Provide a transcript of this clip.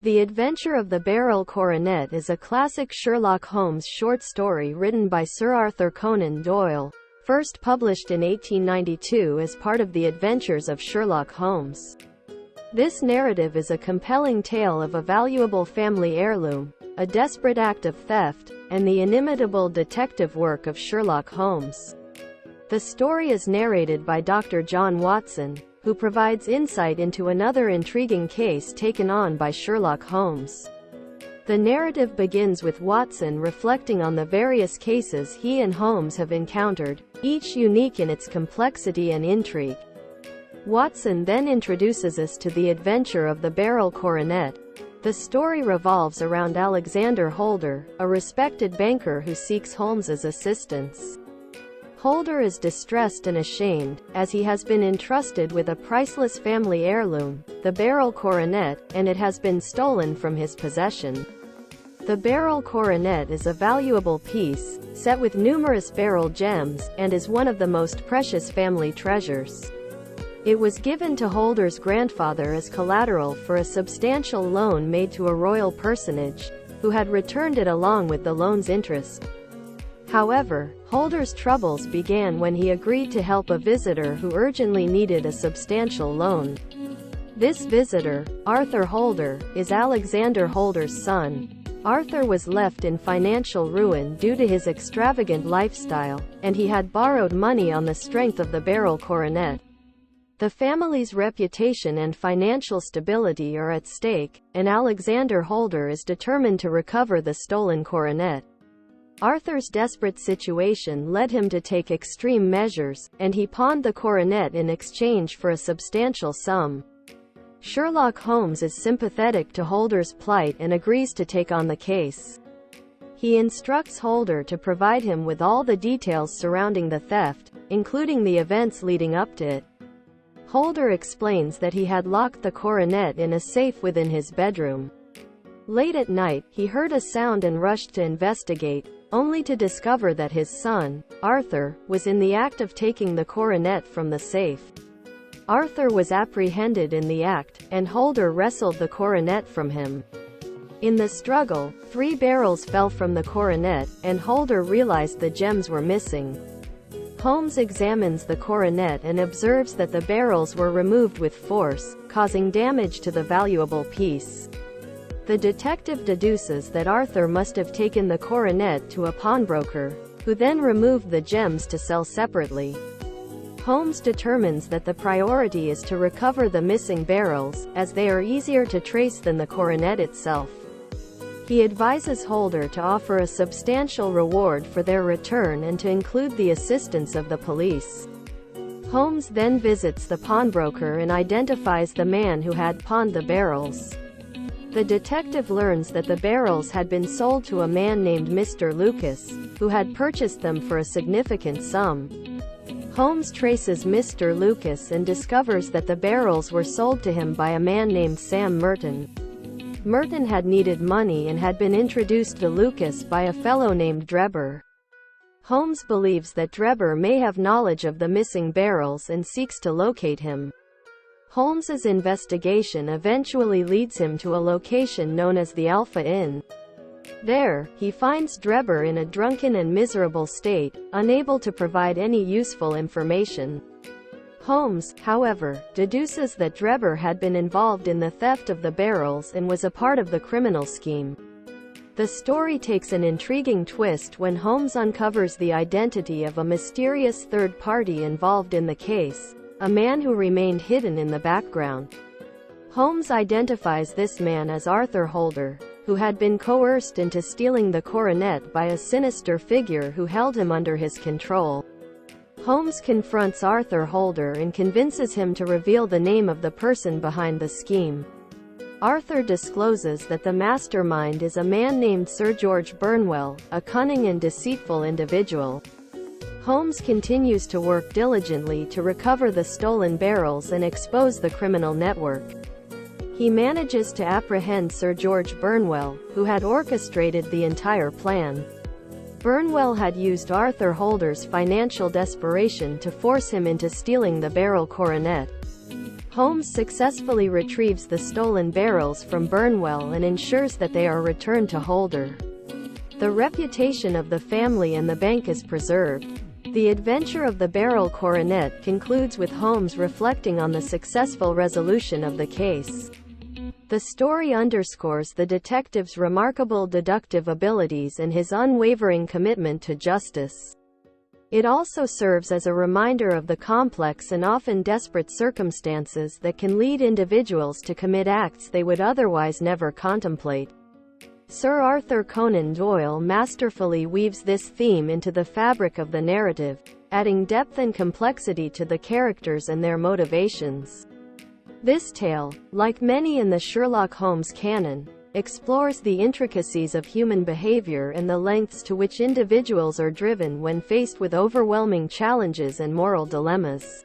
The Adventure of the Beryl Coronet is a classic Sherlock Holmes short story written by Sir Arthur Conan Doyle, first published in 1892 as part of the Adventures of Sherlock Holmes. This narrative is a compelling tale of a valuable family heirloom, a desperate act of theft, and the inimitable detective work of Sherlock Holmes. The story is narrated by Dr. John Watson, who provides insight into another intriguing case taken on by Sherlock Holmes. The narrative begins with Watson reflecting on the various cases he and Holmes have encountered, each unique in its complexity and intrigue. Watson then introduces us to the adventure of the Beryl Coronet. The story revolves around Alexander Holder, a respected banker who seeks Holmes's assistance. Holder is distressed and ashamed, as he has been entrusted with a priceless family heirloom, the Beryl Coronet, and it has been stolen from his possession. The Beryl Coronet is a valuable piece, set with numerous beryl gems, and is one of the most precious family treasures. It was given to Holder's grandfather as collateral for a substantial loan made to a royal personage, who had returned it along with the loan's interest. However, Holder's troubles began when he agreed to help a visitor who urgently needed a substantial loan. This visitor, Arthur Holder, is Alexander Holder's son. Arthur was left in financial ruin due to his extravagant lifestyle, and he had borrowed money on the strength of the Beryl Coronet. The family's reputation and financial stability are at stake, and Alexander Holder is determined to recover the stolen coronet. Arthur's desperate situation led him to take extreme measures, and he pawned the coronet in exchange for a substantial sum. Sherlock Holmes is sympathetic to Holder's plight and agrees to take on the case. He instructs Holder to provide him with all the details surrounding the theft, including the events leading up to it. Holder explains that he had locked the coronet in a safe within his bedroom. Late at night, he heard a sound and rushed to investigate, only to discover that his son, Arthur, was in the act of taking the coronet from the safe. Arthur was apprehended in the act, and Holder wrestled the coronet from him. In the struggle, 3 barrels fell from the coronet, and Holder realized the gems were missing. Holmes examines the coronet and observes that the barrels were removed with force, causing damage to the valuable piece. The detective deduces that Arthur must have taken the coronet to a pawnbroker, who then removed the gems to sell separately. Holmes determines that the priority is to recover the missing barrels, as they are easier to trace than the coronet itself. He advises Holder to offer a substantial reward for their return and to include the assistance of the police. Holmes then visits the pawnbroker and identifies the man who had pawned the barrels. The detective learns that the barrels had been sold to a man named Mr. Lucas, who had purchased them for a significant sum. Holmes traces Mr. Lucas and discovers that the barrels were sold to him by a man named Sam Merton. Merton had needed money and had been introduced to Lucas by a fellow named Drebber. Holmes believes that Drebber may have knowledge of the missing barrels and seeks to locate him. Holmes's investigation eventually leads him to a location known as the Alpha Inn. There, he finds Drebber in a drunken and miserable state, unable to provide any useful information. Holmes, however, deduces that Drebber had been involved in the theft of the barrels and was a part of the criminal scheme. The story takes an intriguing twist when Holmes uncovers the identity of a mysterious third party involved in the case, a man who remained hidden in the background. Holmes identifies this man as Arthur Holder, who had been coerced into stealing the coronet by a sinister figure who held him under his control. Holmes confronts Arthur Holder and convinces him to reveal the name of the person behind the scheme. Arthur discloses that the mastermind is a man named Sir George Burnwell, a cunning and deceitful individual. Holmes continues to work diligently to recover the stolen barrels and expose the criminal network. He manages to apprehend Sir George Burnwell, who had orchestrated the entire plan. Burnwell had used Arthur Holder's financial desperation to force him into stealing the Beryl Coronet. Holmes successfully retrieves the stolen barrels from Burnwell and ensures that they are returned to holder. The reputation of the family and the bank is preserved. The adventure of the Beryl Coronet concludes with Holmes reflecting on the successful resolution of the case. The story underscores the detective's remarkable deductive abilities and his unwavering commitment to justice. It also serves as a reminder of the complex and often desperate circumstances that can lead individuals to commit acts they would otherwise never contemplate. Sir Arthur Conan Doyle masterfully weaves this theme into the fabric of the narrative, adding depth and complexity to the characters and their motivations. This tale, like many in the Sherlock Holmes canon, explores the intricacies of human behavior and the lengths to which individuals are driven when faced with overwhelming challenges and moral dilemmas.